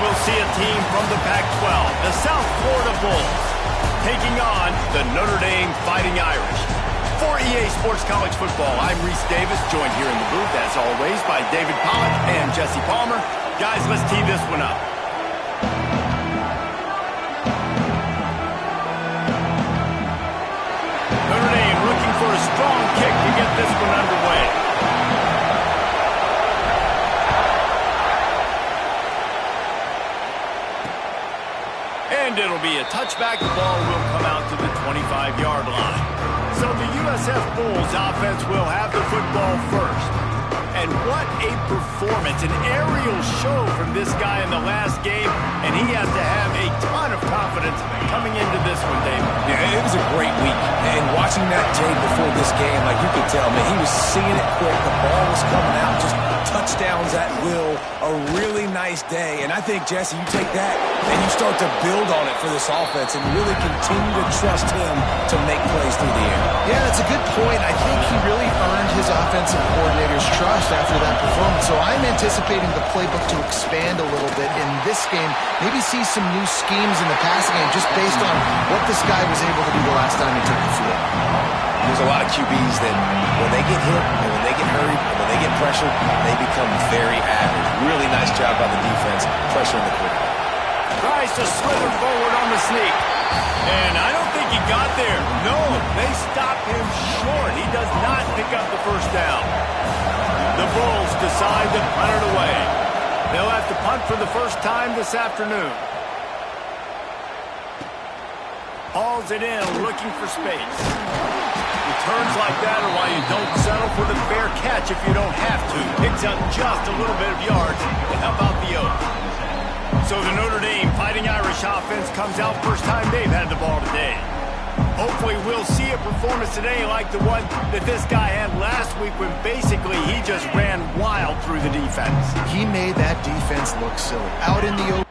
we'll see a team from the Pac-12, the South Florida Bulls, taking on the Notre Dame Fighting Irish. For EA Sports College Football, I'm Reese Davis, joined here in the booth, as always, by David Pollack and Jesse Palmer. Guys, let's tee this one up. Notre Dame looking for a strong kick to get this one underway. And it'll be a touchback. The ball will come out to the 25-yard line. So the USF Bulls offense will have the football first. And what a performance, an aerial show from this guy in the last game, and he has to have a ton of confidence coming into this one, Dave. Yeah, it was a great week, and watching that tape before this game, like you could tell, man, he was seeing it quick, the ball was coming out, just touchdowns at will, a really nice day, and I think, Jesse, you take that and you start to build on it for this offense and really continue to trust him to make plays through the air. Yeah, that's a good point. I think he really earned his offensive coordinator's trust after that performance. So I'm anticipating the playbook to expand a little bit in this game, maybe see some new schemes in the passing game just based on what this guy was able to do the last time he took the field. There's a lot of QBs that when they get hit and when they get hurried and when they get pressured, they become very average. Really nice job by the defense pressuring the quarterback. Tries to slither forward on the sneak. And I don't think he got there. No, they stop him short. He does not pick up the first down. The Bulls decide to punt it away. They'll have to punt for the first time this afternoon. Hauls it in, looking for space. Returns like that are why you don't settle for the fair catch if you don't have to. Picks up just a little bit of yards to help out the Oaks. So the Notre Dame Fighting Irish offense comes out first time they've had the ball today. Hopefully we'll see a performance today like the one that this guy had last week when basically he just ran wild through the defense. He made that defense look silly. Out in the open.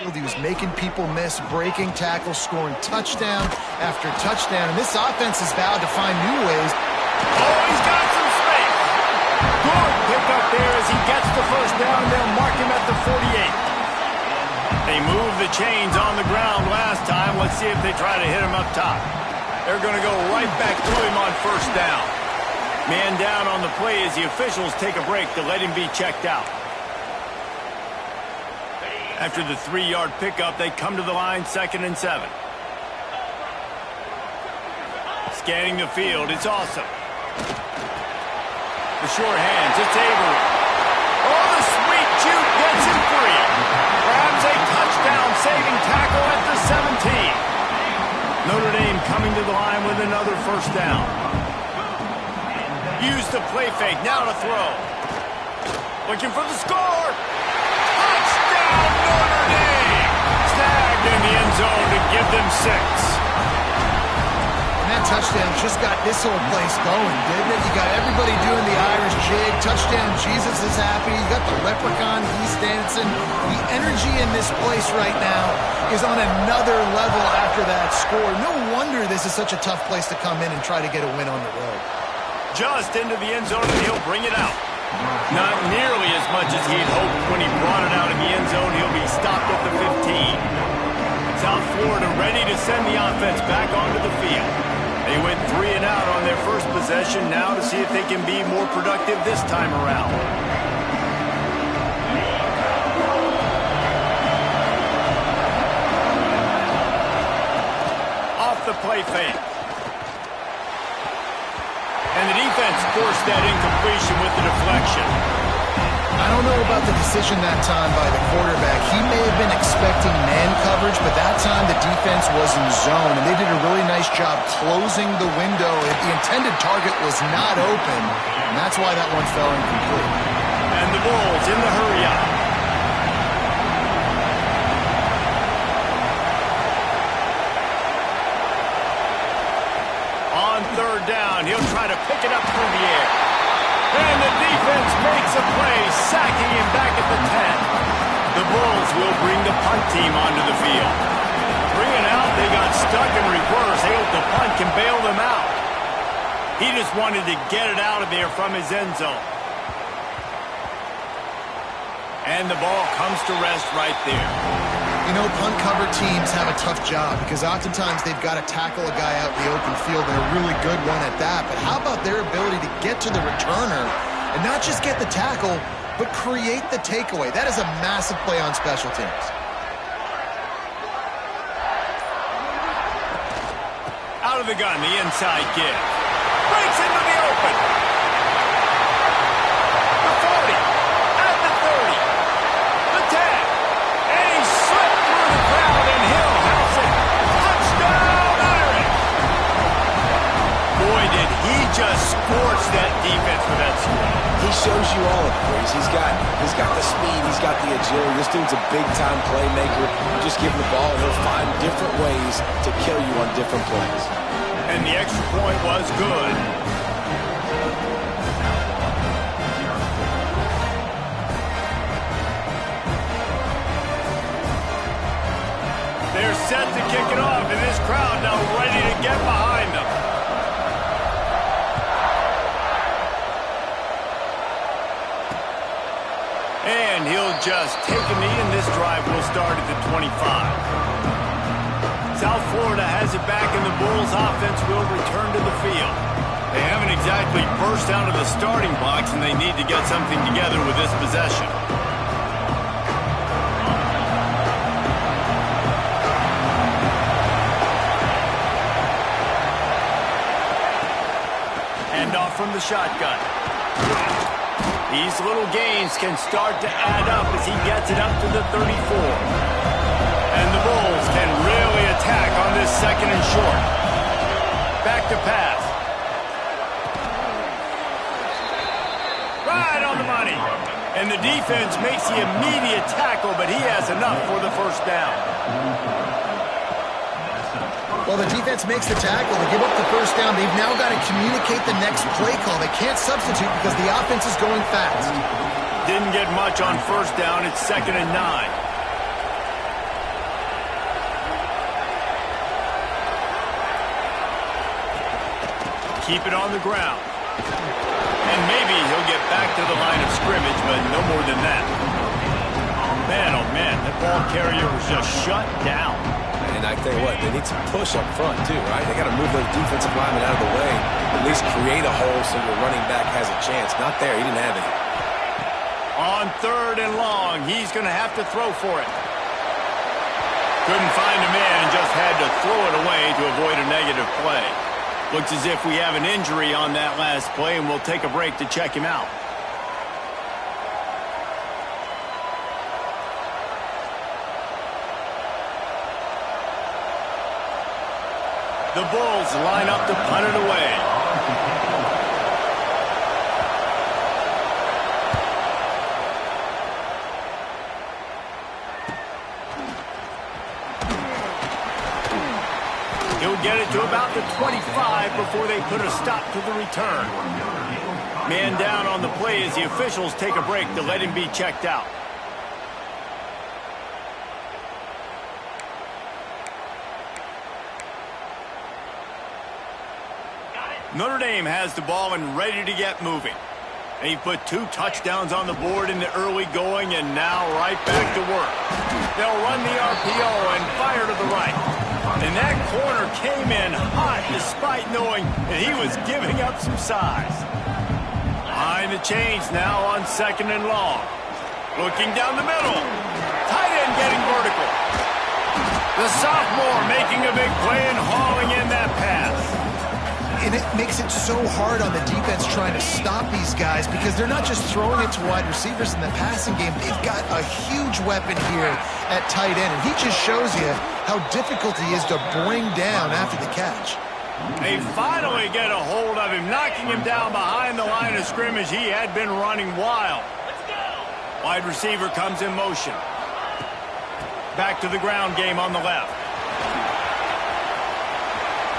He was making people miss, breaking tackles, scoring touchdown after touchdown. And this offense is vowed to find new ways. Oh, he's got some space. Good pick up there as he gets the first down. They'll mark him at the 48. They moved the chains on the ground last time. Let's see if they try to hit him up top. They're going to go right back to him on first down. Man down on the play as the officials take a break to let him be checked out. After the 3-yard pickup, they come to the line, 2nd and 7. Scanning the field, it's awesome. The short hands, it's Avery. Oh, the sweet juke gets him free. Grabs a touchdown-saving tackle at the 17. Notre Dame coming to the line with another first down. Use the play fake, now to throw. Looking for the score. Touchdown, Notre Dame! Snagged in the end zone to give them 6. And that touchdown just got this whole place going, didn't it? You got everybody doing the Irish jig. Touchdown, Jesus is happy. You got the leprechaun, he's dancing. The energy in this place right now is on another level after that score. No wonder this is such a tough place to come in and try to get a win on the road. Just into the end zone, and he'll bring it out. Not nearly as much as he'd hoped when he brought it out in the end zone. He'll be stopped at the 15. South Florida ready to send the offense back onto the field. They went 3 and out on their first possession, now to see if they can be more productive this time around. Off the play fake. And the defense forced that incompletion with the deflection. I don't know about the decision that time by the quarterback. He may have been expecting man coverage, but that time the defense was in zone, and they did a really nice job closing the window. The intended target was not open, and that's why that one fell incomplete. And the Bulls in the hurry-up. On third down, he'll try to pick it up through the air. And the defense makes a play, sacking him back at the 10. The Bulls will bring the punt team onto the field. 3 and out, they got stuck in reverse. They hope the punt can bail them out. He just wanted to get it out of there from his end zone. And the ball comes to rest right there. You know, punt-cover teams have a tough job because oftentimes they've got to tackle a guy out in the open field, and a really good one at that. But how about their ability to get to the returner and not just get the tackle, but create the takeaway? That is a massive play on special teams. Out of the gun, the inside give. Breaks into the open. The 40. At the 30. The 10. And he slipped through the crowd, and he'll house it. Touchdown, Irish! Boy, did he just scorch that defense for that score. He shows you all of it. He's got the speed, he's got the agility. This dude's a big-time playmaker. You just give him the ball, and he'll find different ways to kill you on different plays. And the extra point was good. They're set to kick it off, and this crowd now ready to get behind them. And he'll just take a knee, and this drive will start at the 25. South Florida has it back, and the Bulls offense will return to the field. They haven't exactly burst out of the starting blocks, and they need to get something together with this possession. Handoff from the shotgun. These little gains can start to add up as he gets it up to the 34. And the Bulls can really attack on this second and short. Back to pass. Right on the money. And the defense makes the immediate tackle, but he has enough for the first down. Well, the defense makes the tackle. They give up the first down. They've now got to communicate the next play call. They can't substitute because the offense is going fast. Didn't get much on first down. It's 2nd and 9. Keep it on the ground. And maybe he'll get back to the line of scrimmage, but no more than that. Man, oh man, that ball carrier was just shut down. And I tell you what, they need some push up front too, right? They got to move those defensive linemen out of the way, at least create a hole so your running back has a chance. Not there, he didn't have it. On 3rd and long, he's going to have to throw for it. Couldn't find a man and just had to throw it away to avoid a negative play. Looks as if we have an injury on that last play, and we'll take a break to check him out. The Bulls line up to punt it away. He'll get it to about the 25 before they put a stop to the return. Man down on the play as the officials take a break to let him be checked out. Notre Dame has the ball and ready to get moving. They put 2 touchdowns on the board in the early going, and now right back to work. They'll run the RPO and fire to the right. And that corner came in hot despite knowing that he was giving up some size. Behind the chains now on 2nd and long. Looking down the middle. Tight end getting vertical. The sophomore making a big play and hauling in that pass. makes it so hard on the defense trying to stop these guys because they're not just throwing it to wide receivers in the passing game. They've got a huge weapon here at tight end, and he just shows you how difficult he is to bring down after the catch. They finally get a hold of him, knocking him down behind the line of scrimmage. He had been running wild. Wide receiver comes in motion. Back to the ground game on the left.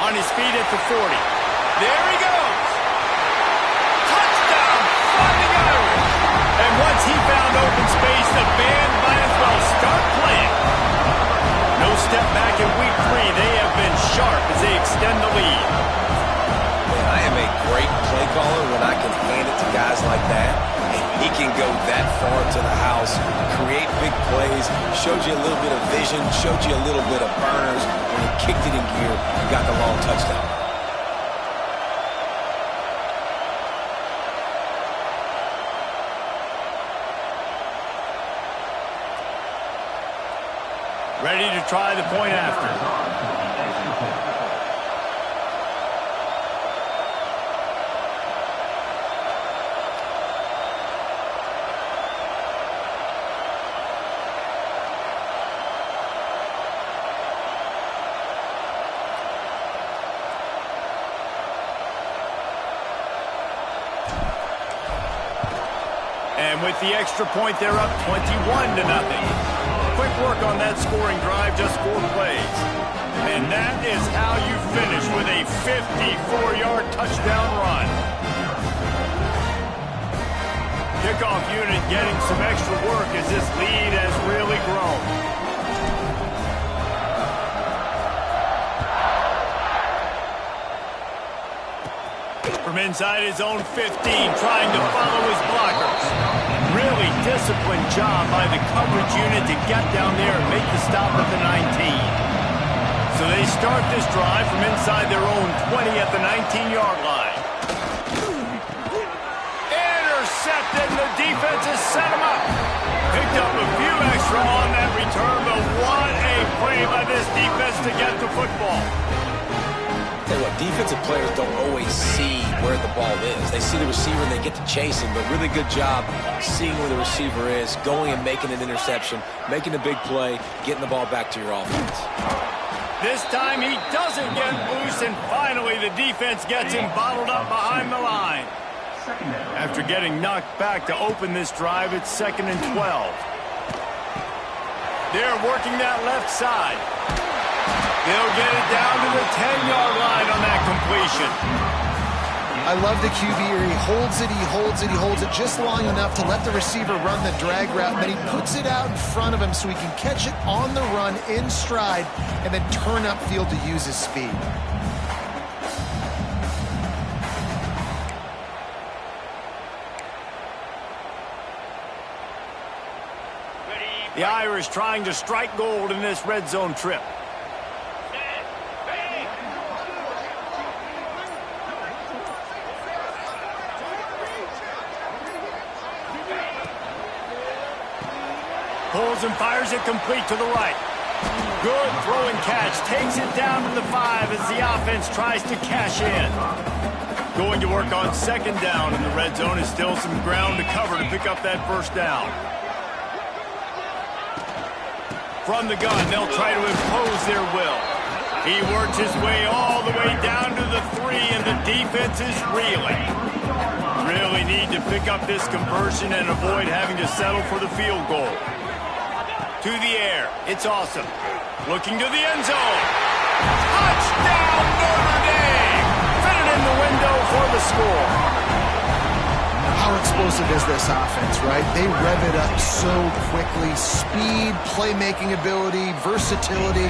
On his feet at the 40. There he goes. Touchdown, Fighting Irish. And once he found open space, the band might as well start playing. No step back in week 3. They have been sharp as they extend the lead. I am a great play caller when I can hand it to guys like that. And he can go that far to the house, create big plays, showed you a little bit of vision, showed you a little bit of burners. When he kicked it in gear and got the long touchdown. Ready to try the point after. And with the extra point, they're up 21-0. Quick work on that scoring drive, just 4 plays. And that is how you finish with a 54-yard touchdown run. Kickoff unit getting some extra work as this lead has really grown. From inside his own 15, trying to follow his blockers. Really disciplined job by the coverage unit to get down there and make the stop at the 19. So they start this drive from inside their own 20 at the 19-yard line. Intercepted, and the defense has set him up. Picked up a few extra on that return, but what a play by this defense to get the football. Tell you what, defensive players don't always see where the ball is. They see the receiver and they get to chase him, but really good job seeing where the receiver is, going and making an interception, making a big play, getting the ball back to your offense. This time he doesn't get loose, and finally the defense gets him bottled up behind the line. After getting knocked back to open this drive, it's 2nd and 12. They're working that left side. They'll get it down to the 10-yard line on that completion. I love the QB here. He holds it, he holds it, he holds it just long enough to let the receiver run the drag route, and then he puts it out in front of him so he can catch it on the run in stride and then turn upfield to use his speed. The Irish trying to strike gold in this red zone trip. Pulls and fires it complete to the right. Good throwing catch. Takes it down to the 5 as the offense tries to cash in. Going to work on 2nd down in the red zone. Is still some ground to cover to pick up that 1st down. From the gun, they'll try to impose their will. He works his way all the way down to the 3, and the defense is reeling. Really need to pick up this conversion and avoid having to settle for the field goal. To the air. It's awesome. Looking to the end zone. Touchdown, Notre Dame! Fitted in the window for the score. How explosive is this offense, right? They rev it up so quickly. Speed, playmaking ability, versatility,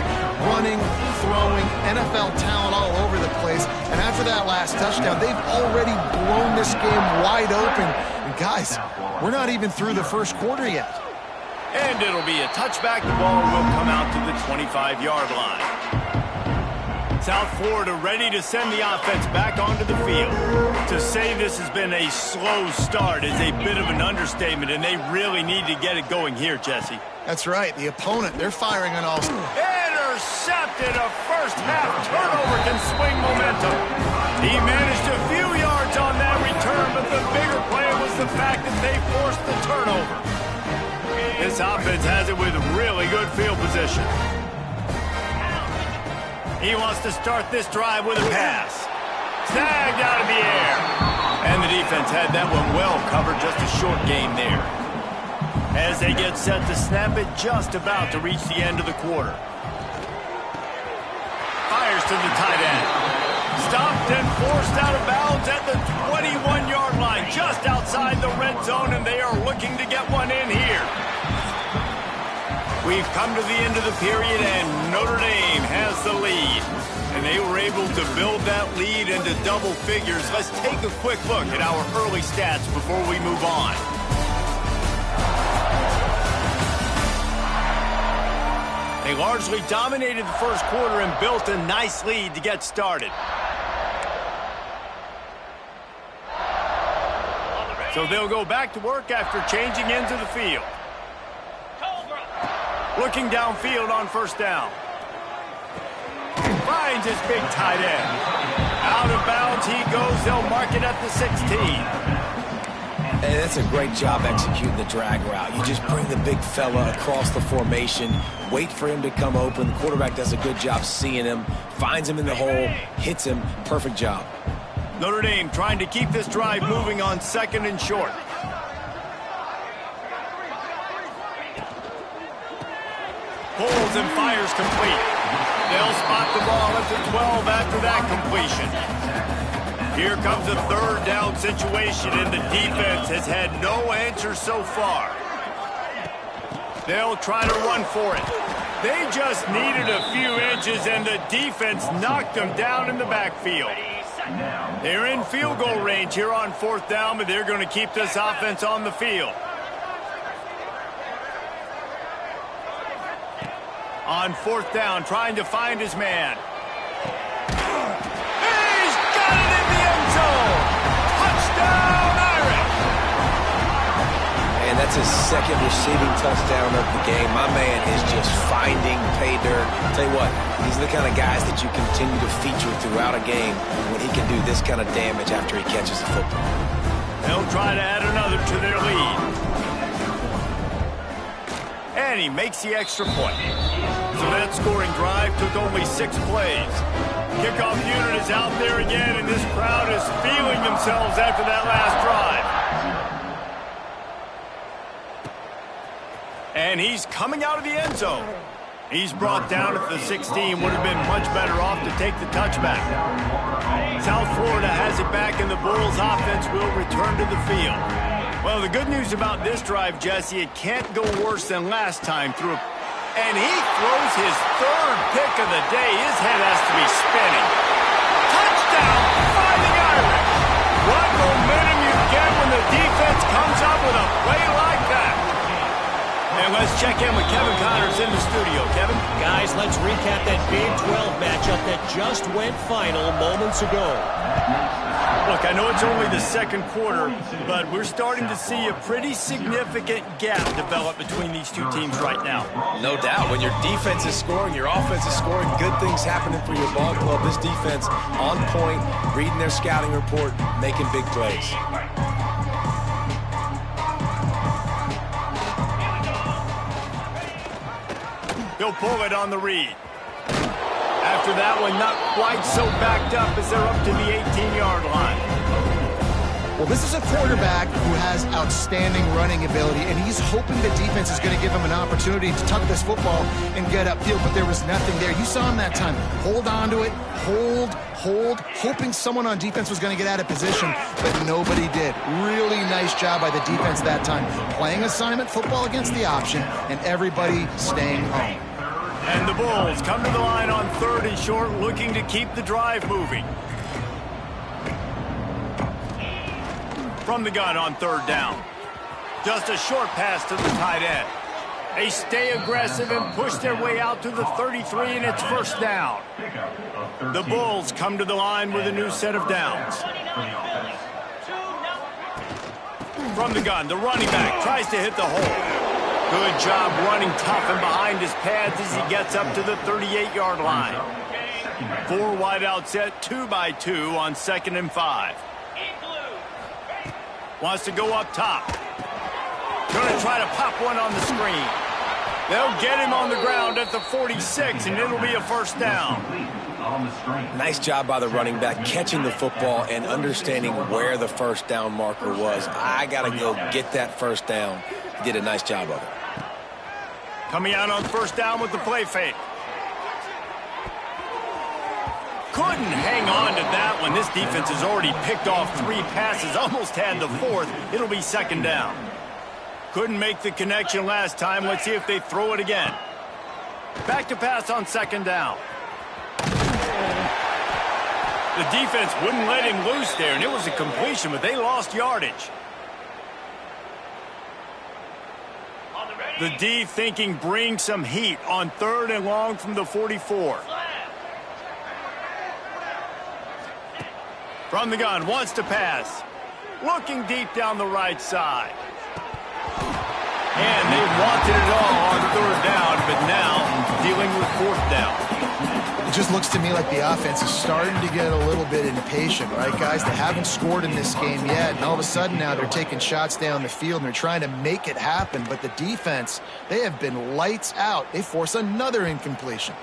running, throwing, NFL talent all over the place. And after that last touchdown, they've already blown this game wide open. And guys, we're not even through the 1st quarter yet. And it'll be a touchback. The ball will come out to the 25-yard line. South Florida ready to send the offense back onto the field. To say this has been a slow start is a bit of an understatement, and they really need to get it going here, Jesse. That's right. The opponent, they're firing on all. Intercepted. A first-half turnover can swing momentum. He managed the fact that they forced the turnover. This offense has it with really good field position. He wants to start this drive with a pass. Snagged out of the air. And the defense had that one well covered, just a short gain there. As they get set to snap it, just about to reach the end of the quarter. Fires to the tight end. Stopped and forced out of bounds at the 21-yard line, just outside the red zone, and they are looking to get one in here. We've come to the end of the period, and Notre Dame has the lead. And they were able to build that lead into double figures. Let's take a quick look at our early stats before we move on. They largely dominated the first quarter and built a nice lead to get started. So they'll go back to work after changing into the field. Looking downfield on first down. Finds his big tight end. Out of bounds he goes. They'll mark it at the 16. And that's a great job executing the drag route. You just bring the big fella across the formation, wait for him to come open. The quarterback does a good job seeing him, finds him in the hole, hits him. Perfect job. Notre Dame trying to keep this drive moving on second and short. Pulls and fires complete. They'll spot the ball at the 12 after that completion. Here comes a third down situation, and the defense has had no answer so far. They'll try to run for it. They just needed a few inches, and the defense knocked them down in the backfield. They're in field goal range here on fourth down, but they're going to keep this offense on the field. On fourth down, trying to find his man. He's got it in the end zone! Touchdown, Irish! And that's his second receiving touchdown of the game. My man is just finding pay dirt. Tell you what, these are the kind of guys that you continue to feature throughout a game when he can do this kind of damage after he catches the football. They'll try to add another to their lead. And he makes the extra point. So that scoring drive took only 6 plays. Kickoff unit is out there again, and this crowd is feeling themselves after that last drive. And he's coming out of the end zone. He's brought down at the 16. Would have been much better off to take the touchback. South Florida has it back, and the Bulls offense will return to the field. Well, the good news about this drive, Jesse, it can't go worse than last time through. And he throws his third pick of the day. His head has to be spinning. Touchdown, Fighting Irish. What momentum you get when the defense comes up with a play like that. And let's check in with Kevin Connors in the studio. Kevin? Guys, let's recap that Big 12 matchup that just went final moments ago. Look, I know it's only the second quarter, but we're starting to see a pretty significant gap develop between these two teams right now. No doubt. When your defense is scoring, your offense is scoring, good things happening for your ball club. This defense on point, reading their scouting report, making big plays. He'll pull it on the read. After that one, not quite so backed up as they're up to the 18-yard line. Well, this is a quarterback who has outstanding running ability, and he's hoping the defense is going to give him an opportunity to tuck this football and get upfield, but there was nothing there. You saw him that time. Hold on to it, hold, hoping someone on defense was going to get out of position, but nobody did. Really nice job by the defense that time. Playing assignment football against the option, and everybody staying home. And the Bulls come to the line on third and short, looking to keep the drive moving. From the gun on third down. Just a short pass to the tight end. They stay aggressive and push their way out to the 33, and it's first down. The Bulls come to the line with a new set of downs. From the gun, the running back tries to hit the hole. Good job running tough and behind his pads as he gets up to the 38-yard line. 4 wide out set, 2 by 2 on 2nd and 5. Wants to go up top. Going to try to pop one on the screen. They'll get him on the ground at the 46, and it'll be a first down. Nice job by the running back, catching the football and understanding where the first down marker was. I got to go get that first down. He did a nice job of it. Coming out on first down with the play fake. Couldn't hang on to that one. This defense has already picked off 3 passes, almost had the 4th. It'll be second down. Couldn't make the connection last time. Let's see if they throw it again. Back to pass on second down. The defense wouldn't let him loose there, and it was a completion, but they lost yardage. The D thinking bring some heat on 3rd and long from the 44. From the gun, wants to pass. Looking deep down the right side. And they wanted it all on 3rd down, but now dealing with 4th down. It just looks to me like the offense is starting to get a little bit impatient, right, guys? They haven't scored in this game yet, and all of a sudden now they're taking shots down the field, and they're trying to make it happen. But the defense, they have been lights out. They force another incompletion.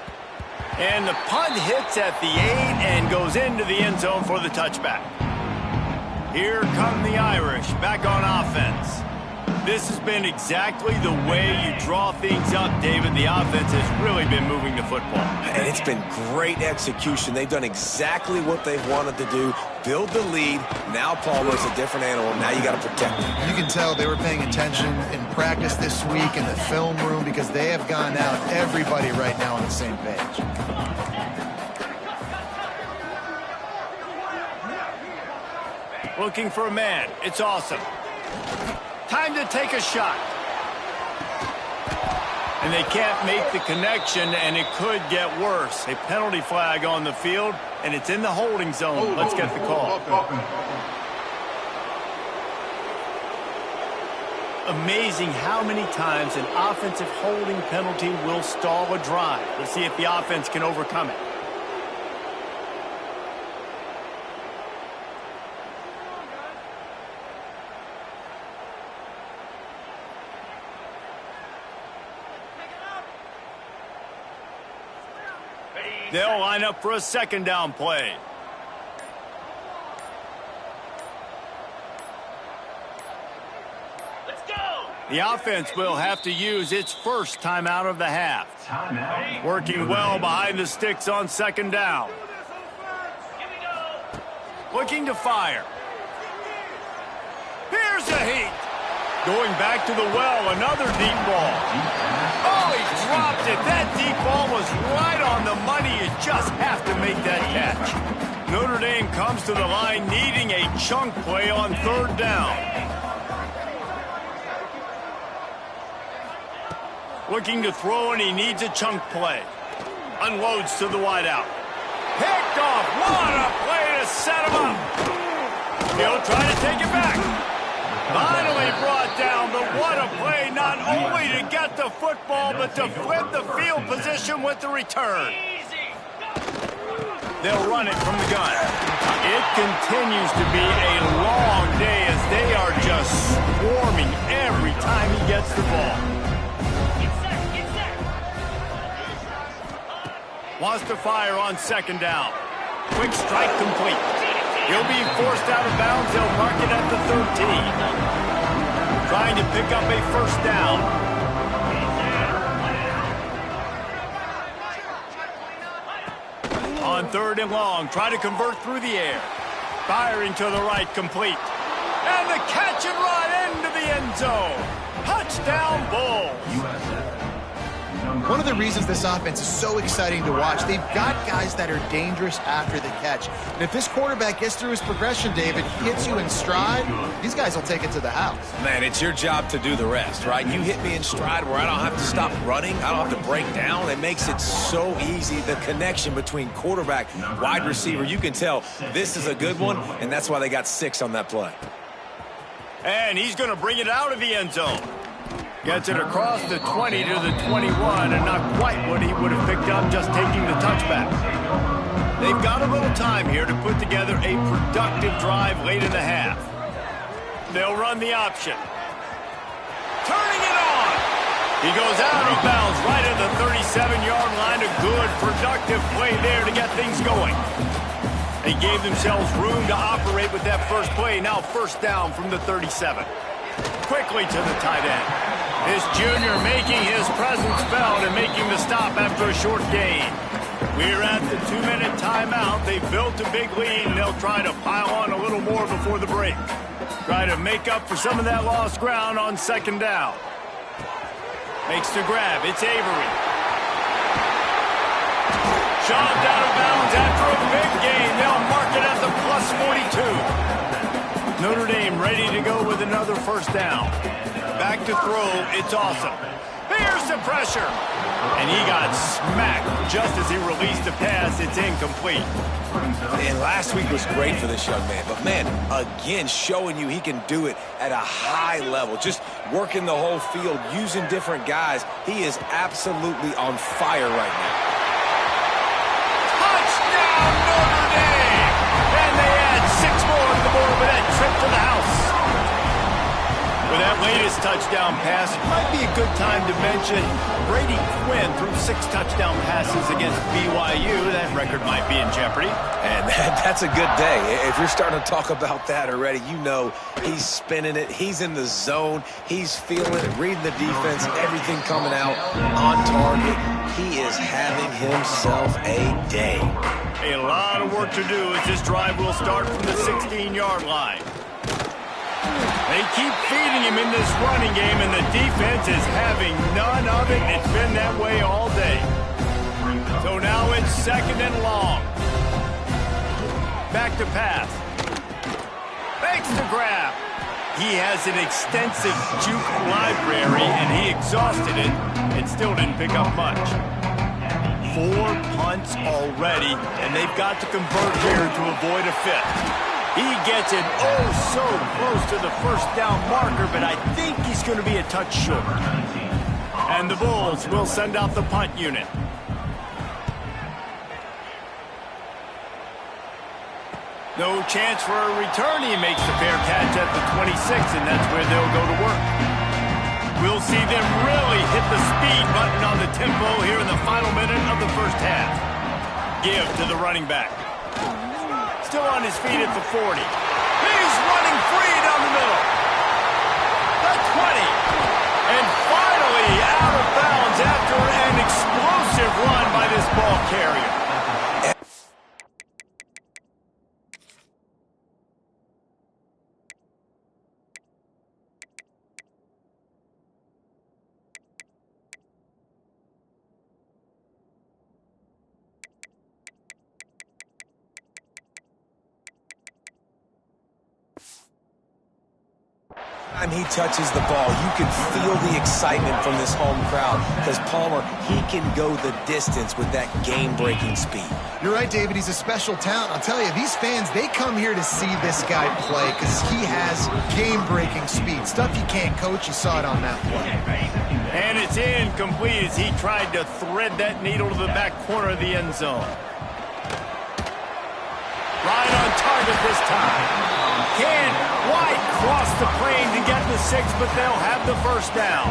And the punt hits at the 8 and goes into the end zone for the touchback. Here come the Irish back on offense. This has been exactly the way you draw things up, David. The offense has really been moving the football. And it's been great execution. They've done exactly what they've wanted to do. Build the lead. Now Palmer's a different animal. Now you got to protect him. You can tell they were paying attention in practice this week in the film room because they have gone out, everybody right now on the same page. Looking for a man. It's awesome. Time to take a shot. And they can't make the connection, and it could get worse. A penalty flag on the field, and it's in the holding zone. Let's get the call. Amazing how many times an offensive holding penalty will stall a drive. Let's see if the offense can overcome it. They'll line up for a second down play. Let's go. The offense will have to use its first timeout of the half. Working well behind the sticks on second down. Looking to fire. Here's a heat. Going back to the well, another deep ball. Oh, he dropped it. That deep ball was right on the money. You just have to make that catch. Notre Dame comes to the line needing a chunk play on 3rd down. Looking to throw, and he needs a chunk play. Unloads to the wideout. Picked off. What a play to set him up. He'll try to take it back. Finally brought down, but what a play, not only to get the football, but to flip the field position with the return. They'll run it from the gun. It continues to be a long day as they are just swarming every time he gets the ball. Wants to fire on second down. Quick strike complete. He'll be forced out of bounds. They'll mark it at the 13. Trying to pick up a first down. On 3rd and long, try to convert through the air. Firing to the right, complete. And the catch and run into the end zone. Touchdown, Bulls. One of the reasons this offense is so exciting to watch, they've got guys that are dangerous after the catch. And if this quarterback gets through his progression, David, hits you in stride, these guys will take it to the house. Man, it's your job to do the rest, right? You hit me in stride where I don't have to stop running. I don't have to break down. It makes it so easy. The connection between quarterback, wide receiver, you can tell this is a good one, and that's why they got 6 on that play. And he's going to bring it out of the end zone. Gets it across the 20 to the 21, and not quite what he would have picked up just taking the touchback. They've got a little time here to put together a productive drive late in the half. They'll run the option. Turning it on. He goes out of bounds right at the 37-yard line. A good, productive play there to get things going. They gave themselves room to operate with that first play. Now first down from the 37. Quickly to the tight end. This junior making his presence felt and making the stop after a short gain. We're at the 2-minute timeout. They've built a big lead, and they'll try to pile on a little more before the break. Try to make up for some of that lost ground on second down. Makes the grab. It's Avery. Shoved out of bounds after a big gain. They'll mark it at the +42. Notre Dame ready to go with another first down. Back to throw. It's Awesome. Here's the pressure. And he got smacked just as he released the pass. It's incomplete. And last week was great for this young man. But, man, again, showing you he can do it at a high level. Just working the whole field, using different guys. He is absolutely on fire right now. Touchdown, Notre Dame! And they add 6 more to the board with that trip to the house. For that latest touchdown pass, might be a good time to mention Brady Quinn threw 6 touchdown passes against BYU. That record might be in jeopardy. And that's a good day. If you're starting to talk about that already, you know he's spinning it. He's in the zone. He's feeling it, reading the defense, everything coming out on target. He is having himself a day. A lot of work to do as this drive will start from the 16-yard line. They keep feeding him in this running game, and the defense is having none of it. It's been that way all day. So now it's second and long. Back to pass. Makes the grab. He has an extensive juke library, and he exhausted it and still didn't pick up much. 4 punts already, and they've got to convert here to avoid a fifth. He gets it so close to the first down marker, but I think he's going to be a touch short. And the Bulls will send out the punt unit. No chance for a return. He makes the fair catch at the 26, and that's where they'll go to work. We'll see them really hit the speed button on the tempo here in the final minute of the first half. Give to the running back. Still on his feet at the 40. He's running free down the middle. The 20. And finally out of bounds after an explosive run by this ball carrier. Time he touches the ball, you can feel the excitement from this home crowd because Palmer, he can go the distance with that game-breaking speed. You're right, David. He's a special talent. I'll tell you, these fans, they come here to see this guy play because he has game-breaking speed. Stuff you can't coach. You saw it on that play. And it's incomplete as he tried to thread that needle to the back corner of the end zone. Right on target this time. Can't quite cross the plane to get the 6, but they'll have the first down.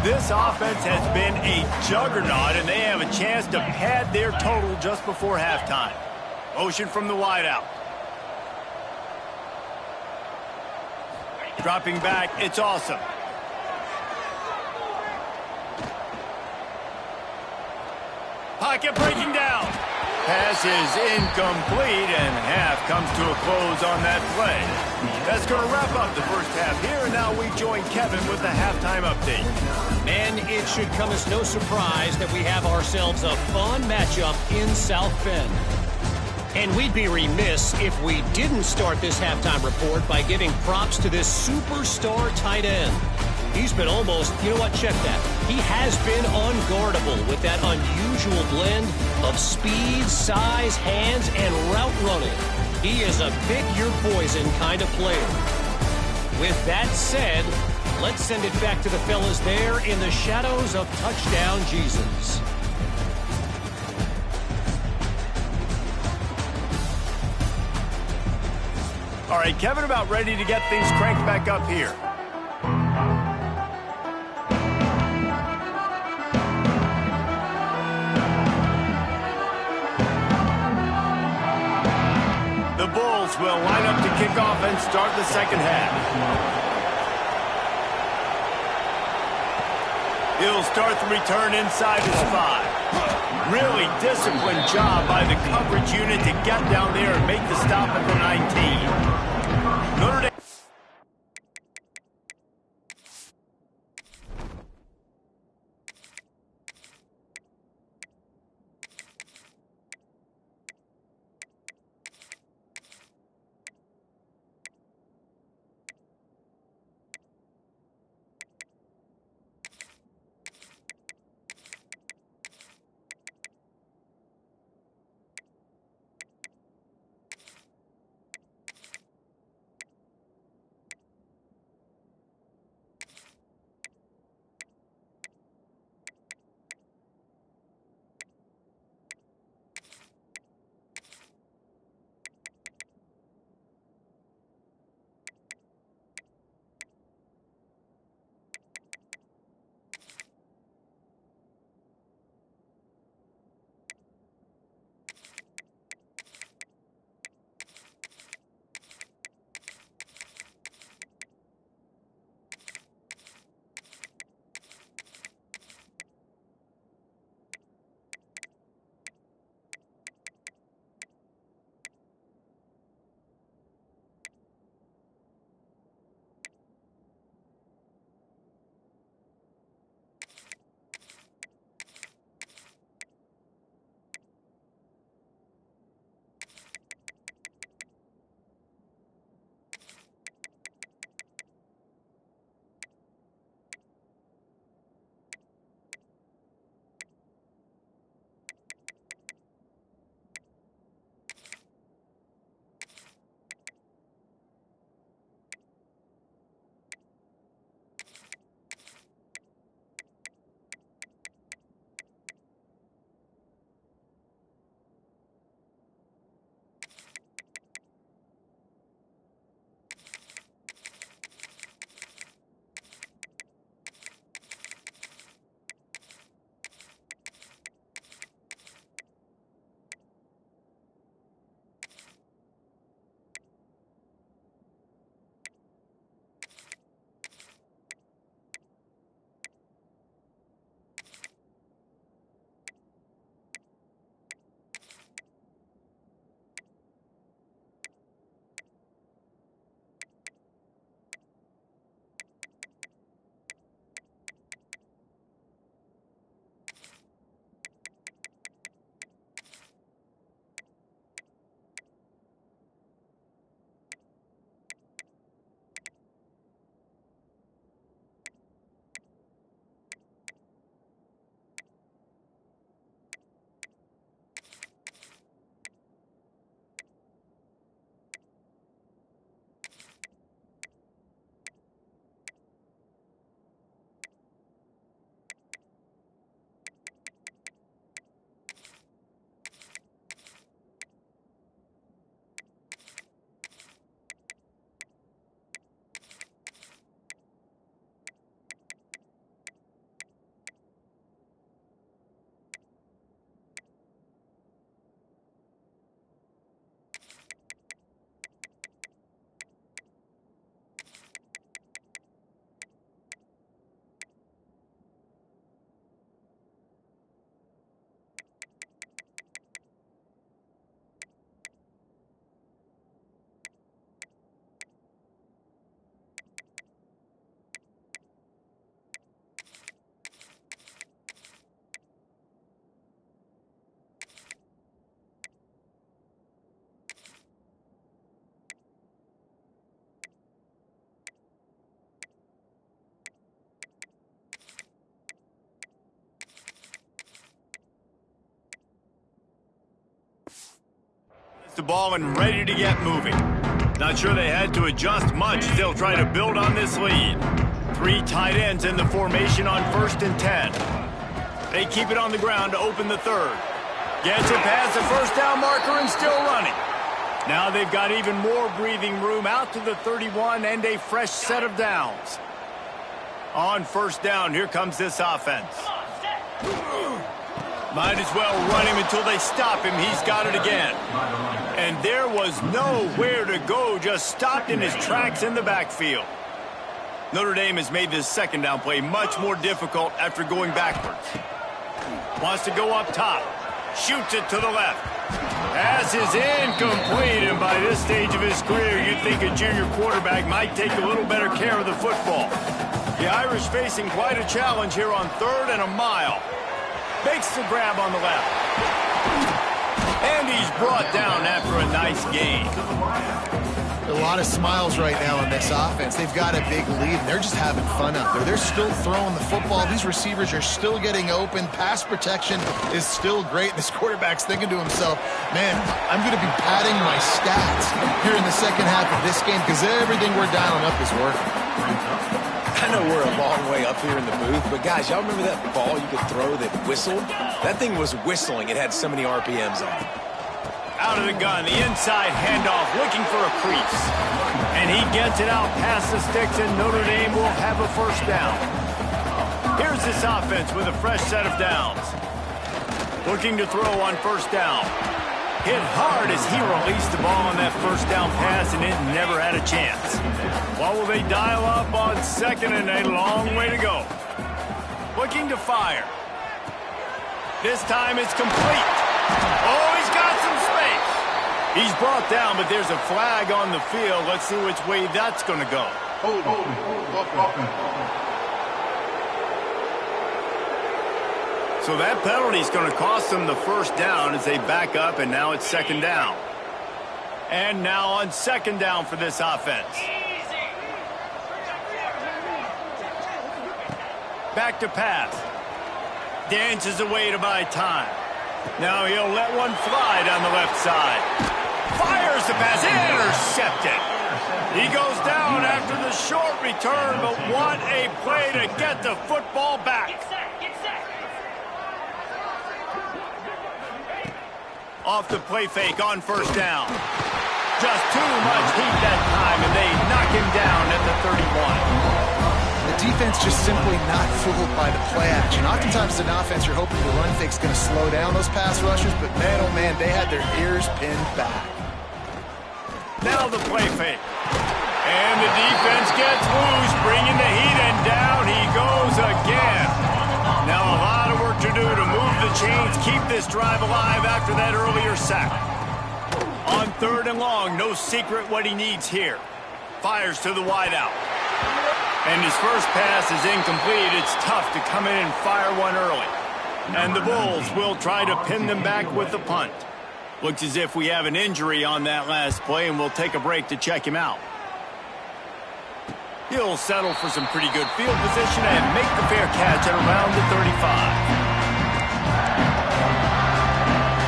This offense has been a juggernaut, and they have a chance to pad their total just before halftime. Motion from the wideout. Dropping back, it's Awesome. Pocket breaking down. Pass is incomplete, and half comes to a close on that play. That's going to wrap up the first half here, and now we join Kevin with the halftime update. And it should come as no surprise that we have ourselves a fun matchup in South Bend. And we'd be remiss if we didn't start this halftime report by giving props to this superstar tight end. He's been almost, you know what, check that. He has been unguardable with that unusual blend of speed, size, hands, and route running. He is a pick-your-poison kind of player. With that said, let's send it back to the fellas there in the shadows of Touchdown Jesus. All right, Kevin about ready to get things cranked back up here. The Bulls will line up to kick off and start the second half. He'll start the return inside his 5. Really disciplined job by the coverage unit to get down there and make the stop at the 19. Notre Dame. The ball and ready to get moving. Not sure they had to adjust much. Still trying to build on this lead. 3 tight ends in the formation on 1st and 10. They keep it on the ground to open the third. Gets it past the first down marker and still running. Now they've got even more breathing room out to the 31 and a fresh set of downs. On first down, here comes this offense. Might as well run him until they stop him. He's got it again. And there was nowhere to go, just stopped in his tracks in the backfield. Notre Dame has made this second down play much more difficult after going backwards. Wants to go up top. Shoots it to the left. Pass is incomplete, and by this stage of his career, you'd think a junior quarterback might take a little better care of the football. The Irish facing quite a challenge here on 3rd and a mile. Makes the grab on the left. And he's brought down after a nice gain. A lot of smiles right now on this offense. They've got a big lead, and they're just having fun out there. They're still throwing the football. These receivers are still getting open. Pass protection is still great. This quarterback's thinking to himself, man, I'm going to be padding my stats here in the second half of this game because everything we're dialing up is working. I know we're a long way up here in the booth, but guys, y'all remember that ball you could throw that whistled? That thing was whistling. It had so many RPMs on it. Out of the gun, the inside handoff, looking for a crease. And he gets it out past the sticks, and Notre Dame will have a first down. Here's this offense with a fresh set of downs. Looking to throw on first down. Hit hard as he released the ball on that first down pass, and it never had a chance. What will they dial up on second, and a long way to go. Looking to fire. This time it's complete. Oh, he's got some space. He's brought down, but there's a flag on the field. Let's see which way that's going to go. So that penalty is going to cost them the first down as they back up, and now it's second down. And now on second down for this offense. Back to pass. Dances away to buy time. Now he'll let one fly down the left side. Fires the pass, intercepted. He goes down after the short return, but what a play to get the football back. Off the play fake on first down. Just too much heat that time, and they knock him down at the 31. The defense just simply not fooled by the play action. Oftentimes, an offense, you're hoping the run fake's going to slow down those pass rushers, but man, oh man, they had their ears pinned back. Now the play fake. And the defense gets loose, bringing the heat, and down he goes again. Now a lot of work to do to move the chains, keep this drive alive after that earlier sack. On 3rd and long, no secret what he needs here. Fires to the wideout. And his first pass is incomplete. It's tough to come in and fire one early. And the Bulls will try to pin them back with the punt. Looks as if we have an injury on that last play, and we'll take a break to check him out. He'll settle for some pretty good field position and make the fair catch at around the 35.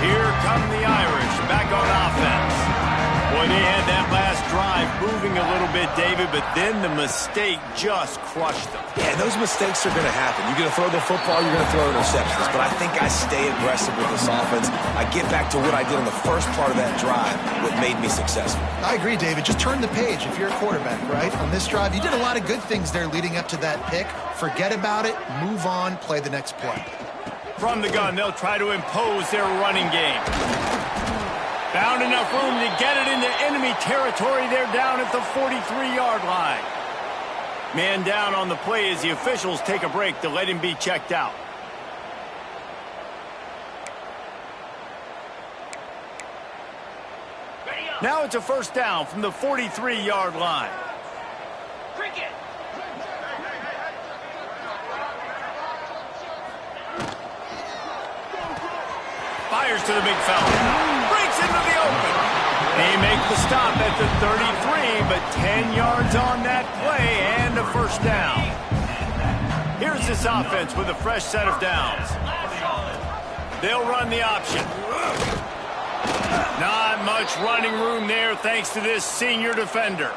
Here come the Irish back on offense. Boy, they had that last drive moving a little bit, David, but then the mistake just crushed them. Yeah, those mistakes are going to happen. You're going to throw the football, you're going to throw interceptions. But I think I stay aggressive with this offense. I get back to what I did on the first part of that drive, what made me successful. I agree, David. Just turn the page if you're a quarterback, right? On this drive, you did a lot of good things there leading up to that pick. Forget about it, move on, play the next play. From the gun, they'll try to impose their running game. Found enough room to get it into enemy territory. They're down at the 43-yard line. Man down on the play as the officials take a break to let him be checked out. Now it's a first down from the 43-yard line. Fires to the big fella. Breaks into the open. They make the stop at the 33, but 10 yards on that play and a first down. Here's this offense with a fresh set of downs. They'll run the option. Not much running room there thanks to this senior defender.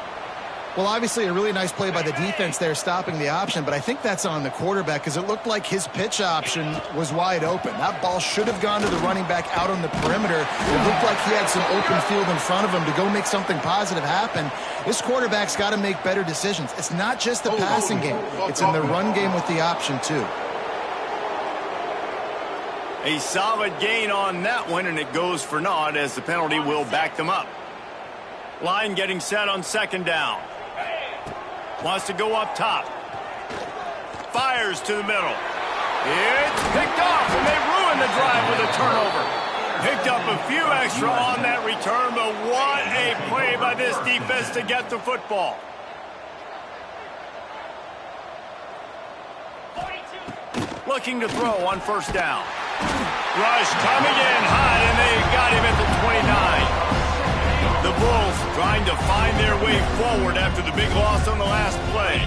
Well, obviously a really nice play by the defense there stopping the option, but I think that's on the quarterback because it looked like his pitch option was wide open. That ball should have gone to the running back out on the perimeter. It looked like he had some open field in front of him to go make something positive happen. This quarterback's got to make better decisions. It's not just the passing game. It's in the run game with the option, too. A solid gain on that one, and it goes for naught as the penalty will back them up. Line getting set on second down. Wants to go up top. Fires to the middle. It's picked off, and they ruin the drive with a turnover. Picked up a few extra on that return, but what a play by this defense to get the football. Looking to throw on first down. Rush coming in hot, and they got him at the 29. The Bulls trying to find their way forward after the big loss on the last play.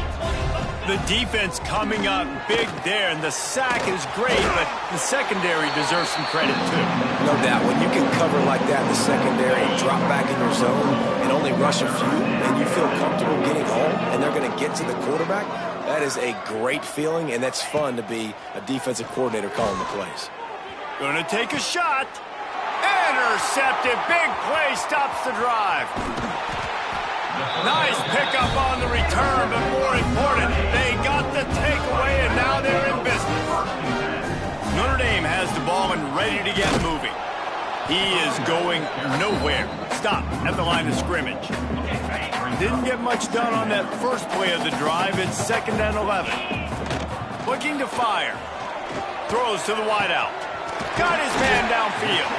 The defense coming up big there, and the sack is great, but the secondary deserves some credit too. No doubt. When you can cover like that in the secondary and drop back in your zone and only rush a few, and you feel comfortable getting home, and they're going to get to the quarterback, that is a great feeling, and that's fun to be a defensive coordinator calling the plays. Going to take a shot. Intercepted. Big play stops the drive. Nice pickup on the return, but more important, they got the takeaway, and now they're in business. Notre Dame has the ball and ready to get moving. He is going nowhere. Stop at the line of scrimmage. Didn't get much done on that first play of the drive. It's 2nd and 11. Looking to fire. Throws to the wideout. Got his man downfield.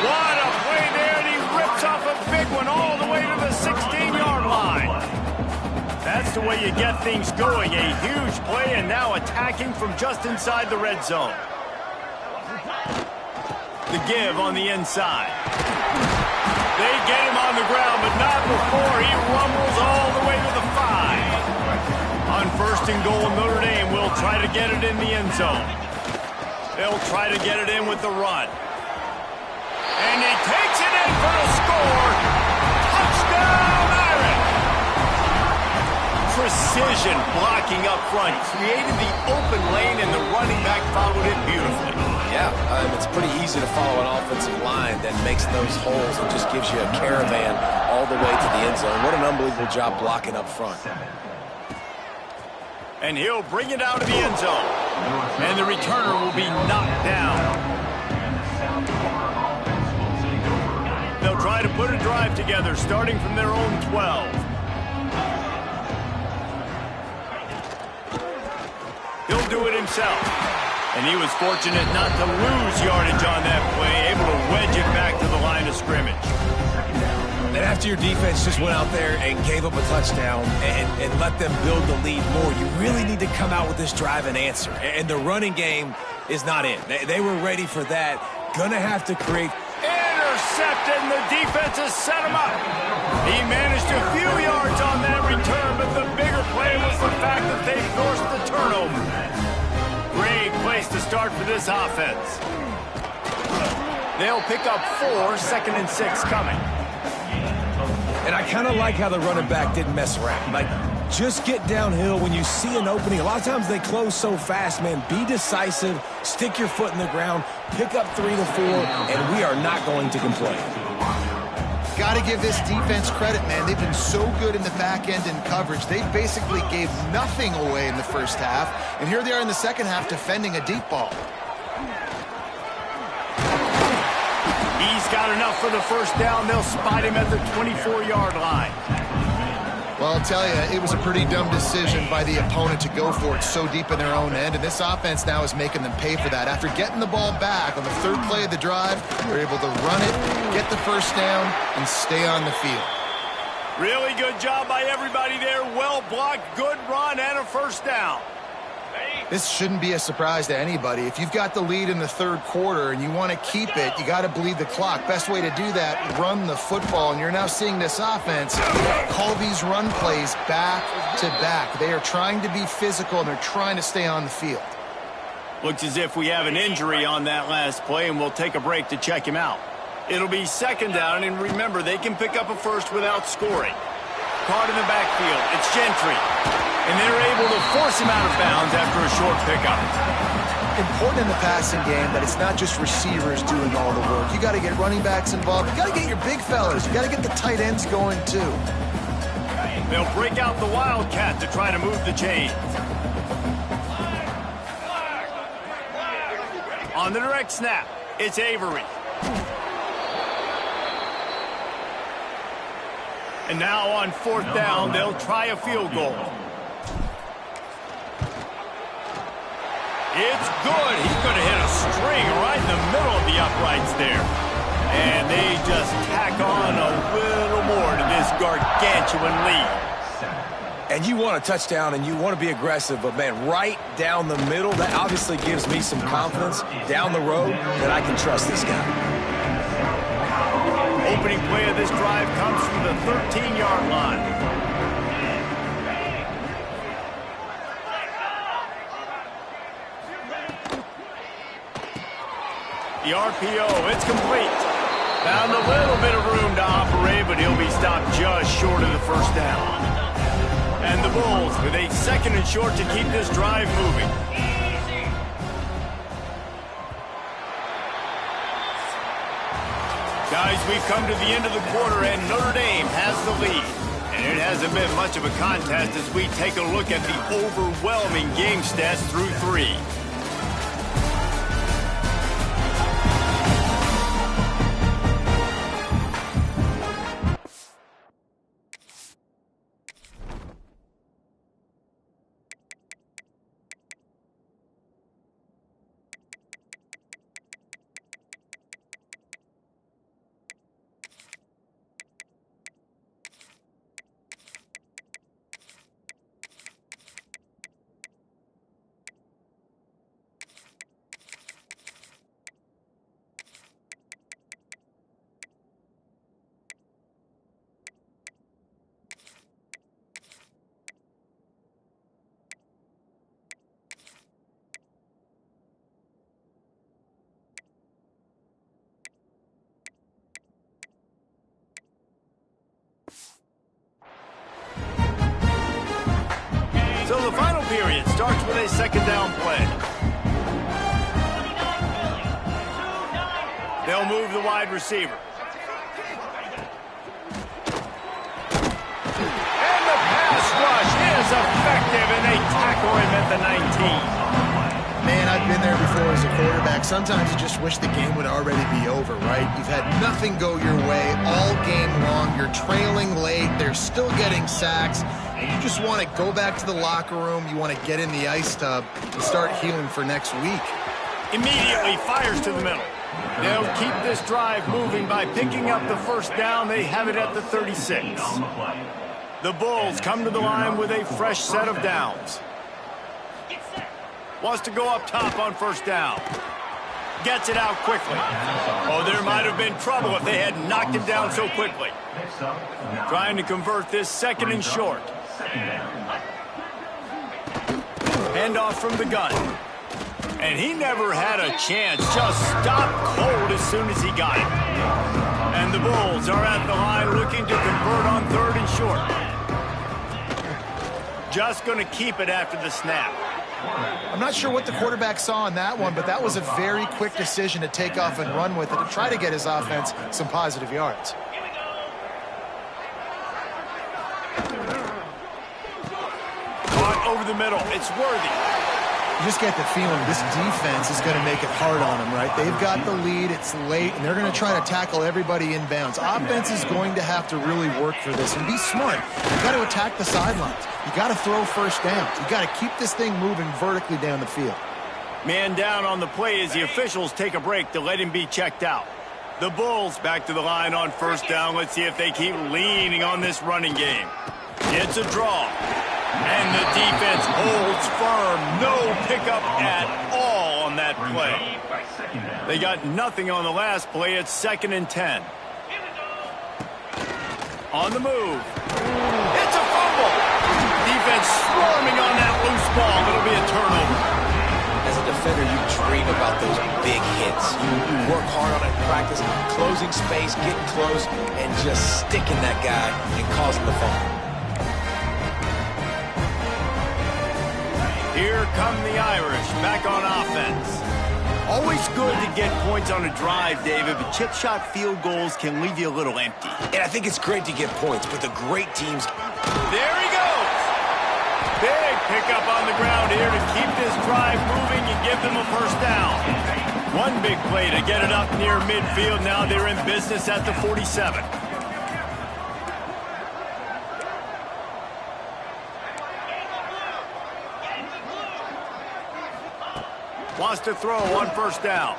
What a play there, and he rips off a big one all the way to the 16-yard line. That's the way you get things going. A huge play, and now attacking from just inside the red zone. The give on the inside. They get him on the ground, but not before he rumbles all the way to the 5. On 1st and goal, Notre Dame will try to get it in the end zone. They'll try to get it in with the run. And he takes it in for the score. Touchdown, Irish! Precision blocking up front. Created the open lane, and the running back followed it beautifully. Yeah, it's pretty easy to follow an offensive line that makes those holes and just gives you a caravan all the way to the end zone. What an unbelievable job blocking up front. And he'll bring it out of the end zone. And the returner will be knocked down. They'll try to put a drive together, starting from their own 12. He'll do it himself. And he was fortunate not to lose yardage on that play, able to wedge it back to the line of scrimmage. And after your defense just went out there and gave up a touchdown and let them build the lead more, you really need to come out with this drive and answer. And the running game is not in. They were ready for that. Gonna have to create. Intercepted, and the defense has set him up. He managed a few yards on that return, but the bigger play was the fact that they forced the turnover. Great place to start for this offense. They'll pick up 4, 2nd and 6 coming. And I kind of like how the running back didn't mess around. Like, just get downhill when you see an opening. A lot of times they close so fast, man. Be decisive, stick your foot in the ground, pick up 3 to 4, and we are not going to complain. Got to give this defense credit, man. They've been so good in the back end in coverage. They basically gave nothing away in the first half, and here they are in the second half defending a deep ball. He's got enough for the first down. They'll spot him at the 24-yard line. Well, I'll tell you, it was a pretty dumb decision by the opponent to go for it so deep in their own end, and this offense now is making them pay for that. After getting the ball back on the 3rd play of the drive, they're able to run it, get the first down, and stay on the field. Really good job by everybody there. Well blocked, good run, and a first down. This shouldn't be a surprise to anybody. If you've got the lead in the 3rd quarter and you want to keep it, you got to bleed the clock. Best way to do that, run the football. And you're now seeing this offense call these run plays back to back. They are trying to be physical, and they're trying to stay on the field. Looks as if we have an injury on that last play, and we'll take a break to check him out. It'll be 2nd down, and remember, they can pick up a first without scoring. caught in the backfield. It's Gentry. And they're able to force him out of bounds after a short pickup. Important in the passing game that it's not just receivers doing all the work. You got to get running backs involved. You got to get your big fellas. You got to get the tight ends going too. They'll break out the Wildcat to try to move the chains. On the direct snap, it's Avery. And now on 4th down, they'll try a field goal. It's good. He could have hit a string right in the middle of the uprights there. And they just tack on a little more to this gargantuan lead. And you want a touchdown and you want to be aggressive, but, man, right down the middle, that obviously gives me some confidence down the road that I can trust this guy. Opening play of this drive comes from the 13-yard line. The RPO, it's complete. Found a little bit of room to operate, but he'll be stopped just short of the first down. And the Bulls with a 2nd and short to keep this drive moving. Guys, we've come to the end of the quarter, and Notre Dame has the lead. And it hasn't been much of a contest as we take a look at the overwhelming game stats through 3. So the final period starts with a 2nd down play. They'll move the wide receiver. And the pass rush is effective, and they tackle him at the 19. Man, I've been there before as a quarterback. Sometimes you just wish the game would already be over, right? You've had nothing go your way all game long. You're trailing late. They're still getting sacks. And you just want to go back to the locker room. You want to get in the ice tub and start healing for next week. Immediately fires to the middle. They'll keep this drive moving by picking up the 1st down. They have it at the 36. The Bulls come to the line with a fresh set of downs. Wants to go up top on 1st down. Gets it out quickly. Oh, there might have been trouble if they had knocked him down so quickly. Trying to convert this 2nd and short. Handoff from the gun. And he never had a chance. Just stopped cold as soon as he got it. And the Bulls are at the line looking to convert on 3rd and short. Just going to keep it after the snap. I'm not sure what the quarterback saw in that one, but that was a very quick decision to take off and run with it to try to get his offense some positive yards. Caught over the middle. It's Worthy. You just get the feeling this defense is going to make it hard on them, right? They've got the lead, it's late, and they're going to try to tackle everybody inbounds. Offense is going to have to really work for this and be smart. You got to attack the sidelines. You got to throw 1st downs. You got to keep this thing moving vertically down the field. Man down on the play as the officials take a break to let him be checked out. The Bulls back to the line on 1st down. Let's see if they keep leaning on this running game. It's a draw. And the defense holds firm. No pickup at all on that play. They got nothing on the last play. It's 2nd and 10. On the move. It's a fumble. Defense swarming on that loose ball. It'll be a turnover. As a defender, you dream about those big hits. You work hard on it in practice, closing space, getting close, and just sticking that guy and causing the fumble. Here come the Irish back on offense. Always good to get points on a drive, David, but chip shot field goals can leave you a little empty. And I think it's great to get points, but the great teams... There he goes! Big pickup on the ground here to keep this drive moving and give them a first down. One big play to get it up near midfield. Now they're in business at the 47. Wants to throw on first down.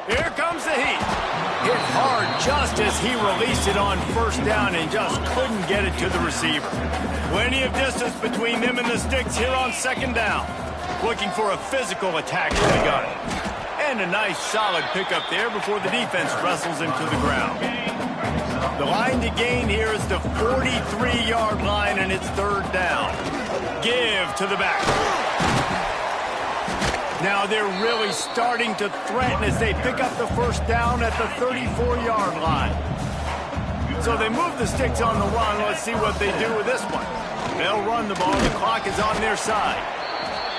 Here comes the heat. Hit hard just as he released it on first down and just couldn't get it to the receiver. Plenty of distance between them and the sticks here on second down. Looking for a physical attack to the gun. And a nice solid pickup there before the defense wrestles him to the ground. The line to gain here is the 43-yard line, and it's third down. Give to the back. Now they're really starting to threaten as they pick up the first down at the 34-yard line. So they move the sticks on the run. Let's see what they do with this one. They'll run the ball. The clock is on their side.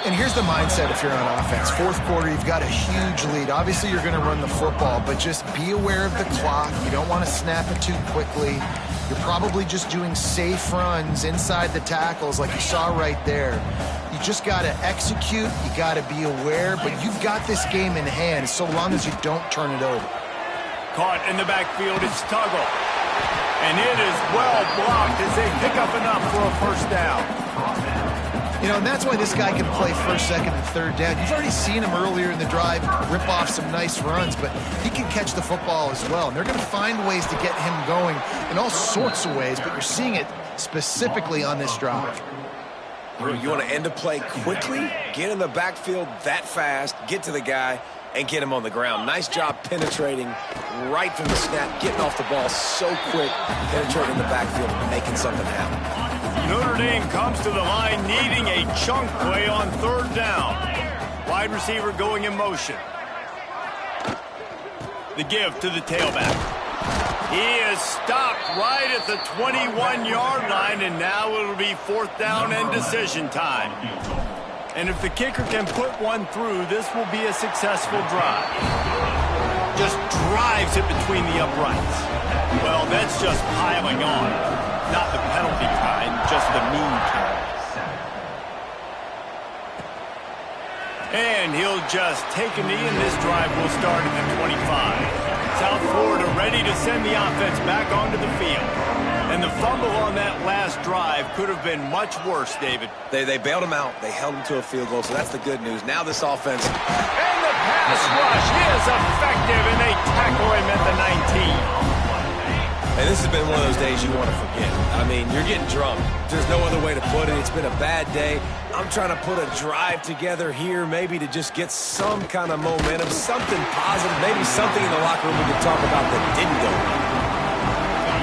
And here's the mindset if you're on offense. Fourth quarter, you've got a huge lead. Obviously, you're going to run the football, but just be aware of the clock. You don't want to snap it too quickly. You're probably just doing safe runs inside the tackles like you saw right there. You just got to execute. You got to be aware, but you've got this game in hand so long as you don't turn it over. Caught in the backfield, it's Tuggle. And it is well blocked as they pick up enough for a first down. You know, and that's why this guy can play first, second, and third down. You've already seen him earlier in the drive rip off some nice runs, but he can catch the football as well. And they're going to find ways to get him going in all sorts of ways, but you're seeing it specifically on this drive. You want to end a play quickly, get in the backfield that fast, get to the guy, and get him on the ground. Nice job penetrating right from the snap, getting off the ball so quick, penetrating the backfield, making something happen. Notre Dame comes to the line needing a chunk play on third down. Wide receiver going in motion. The give to the tailback. He is stopped right at the 21-yard line, and now it'll be fourth down and decision time. And if the kicker can put one through, this will be a successful drive. Just drives it between the uprights. Well, that's just piling on. Not the penalty kind, just the mean kind. And he'll just take a knee, and this drive will start at the 25. South Florida ready to send the offense back onto the field. And the fumble on that last drive could have been much worse, David. They bailed him out. They held him to a field goal, so that's the good news. Now this offense... And the pass rush is effective, and they tackle him at the 19. And this has been one of those days you want to forget. I mean, you're getting drunk. There's no other way to put it. It's been a bad day. I'm trying to put a drive together here, maybe to just get some kind of momentum, something positive, maybe something in the locker room we can talk about that didn't go right.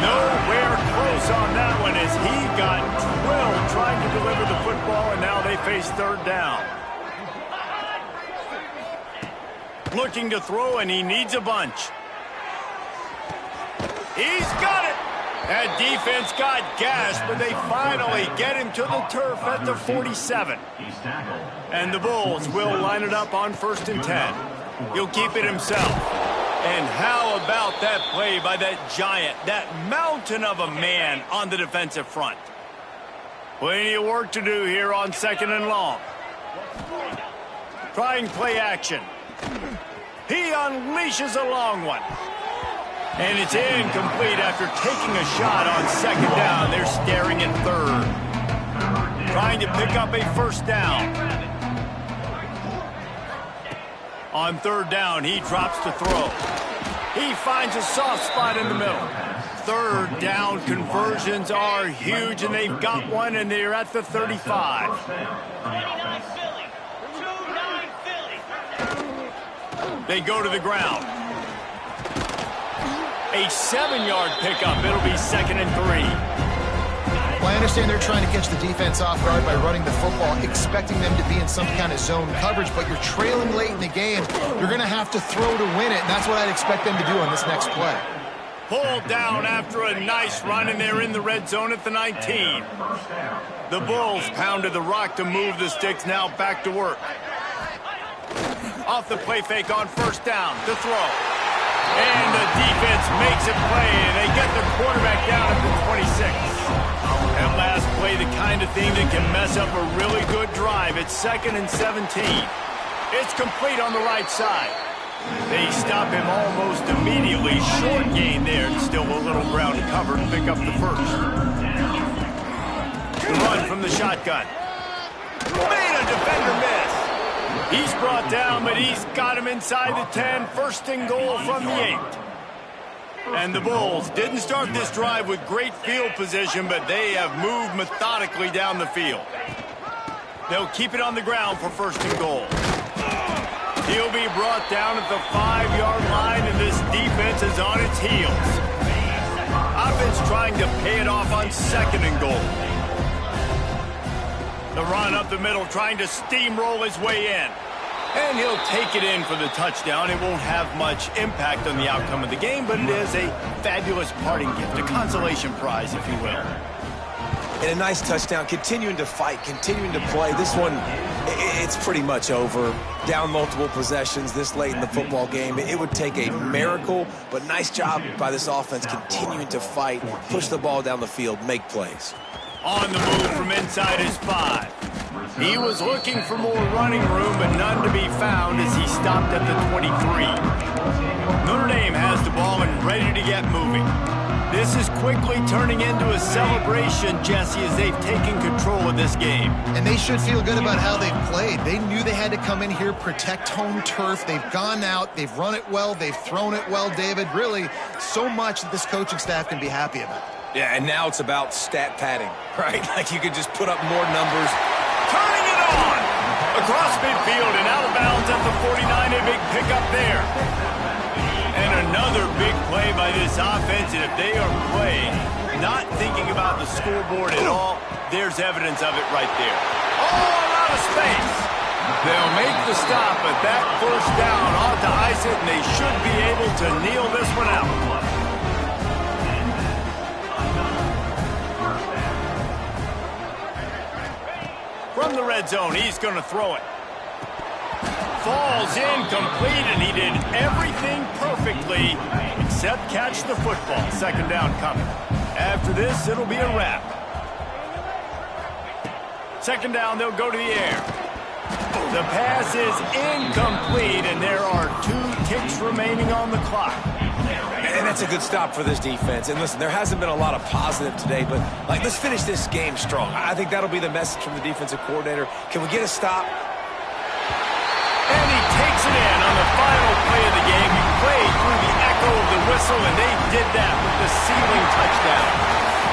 Nowhere close on that one as he got drilled trying to deliver the football, and now they face third down. Looking to throw, and he needs a bunch. He's got it. That defense got gashed, but they finally get him to the turf at the 47. And the Bulls will line it up on 1st and 10. He'll keep it himself. And how about that play by that giant, that mountain of a man on the defensive front? Plenty of work to do here on 2nd and long. Trying play action. He unleashes a long one. And it's incomplete after taking a shot on 2nd down. They're staring at 3rd. Trying to pick up a first down. On 3rd down, he drops to throw. He finds a soft spot in the middle. 3rd down conversions are huge, and they've got one, and they're at the 35. They go to the ground. A 7-yard pickup. It'll be 2nd and 3. Well, I understand they're trying to catch the defense off guard by running the football, expecting them to be in some kind of zone coverage, but you're trailing late in the game. You're going to have to throw to win it, and that's what I'd expect them to do on this next play. Pulled down after a nice run, and they're in the red zone at the 19. The Bulls pounded the rock to move the sticks, now back to work. Off the play fake on first down, to throw. And the defense makes a play, and they get the quarterback down at the 26. That last play, the kind of thing that can mess up a really good drive. It's 2nd and 17. It's complete on the right side. They stop him almost immediately. Short gain there. Still a little ground covered. Pick up the first. The run from the shotgun. Made a defender miss. He's brought down, but he's got him inside the 10. 1st and goal from the 8. And the Bulls didn't start this drive with great field position, but they have moved methodically down the field. They'll keep it on the ground for 1st and goal. He'll be brought down at the 5-yard line, and this defense is on its heels. Offense trying to pay it off on 2nd and goal. The run up the middle, trying to steamroll his way in. And he'll take it in for the touchdown. It won't have much impact on the outcome of the game, but it is a fabulous parting gift, a consolation prize, if you will. And a nice touchdown, continuing to fight, continuing to play. This one, it's pretty much over. Down multiple possessions this late in the football game. It would take a miracle, but nice job by this offense continuing to fight, push the ball down the field, make plays. On the move from inside his 5. He was looking for more running room, but none to be found as he stopped at the 23. Notre Dame has the ball and ready to get moving. This is quickly turning into a celebration, Jesse, as they've taken control of this game. And they should feel good about how they've played. They knew they had to come in here, protect home turf. They've gone out, they've run it well, they've thrown it well, David. Really, so much that this coaching staff can be happy about. Yeah, and now it's about stat padding, right? Like you could just put up more numbers. Turning it on! Across midfield and out of bounds at the 49, a big pickup there. And another big play by this offense, and if they are playing, not thinking about the scoreboard at all, there's evidence of it right there. Oh, a lot of space. They'll make the stop, but that 1st down ought to ice it, and they should be able to kneel this one out. From the red zone, he's going to throw it. Falls incomplete, and he did everything perfectly except catch the football. 2nd down coming. After this, it'll be a wrap. 2nd down, they'll go to the air. The pass is incomplete, and there are 2 ticks remaining on the clock. And that's a good stop for this defense. And listen, there hasn't been a lot of positive today, but let's finish this game strong. I think that'll be the message from the defensive coordinator. Can we get a stop? And he takes it in on the final play of the game. He played through the echo of the whistle, and they did that with the ceiling touchdown.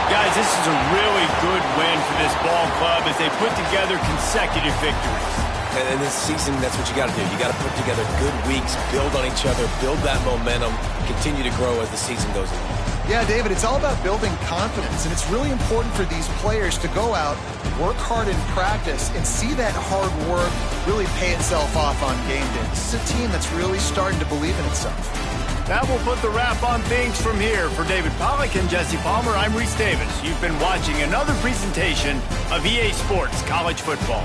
Guys, this is a really good win for this ball club as they put together consecutive victories. And this season, that's what you got to do. You got to put together good weeks, build on each other, build that momentum, continue to grow as the season goes along. Yeah, David, it's all about building confidence, and it's really important for these players to go out, work hard in practice, and see that hard work really pay itself off on game day. This is a team that's really starting to believe in itself. That will put the wrap on things from here. For David Pollack and Jesse Palmer, I'm Reese Davis. You've been watching another presentation of EA Sports College Football.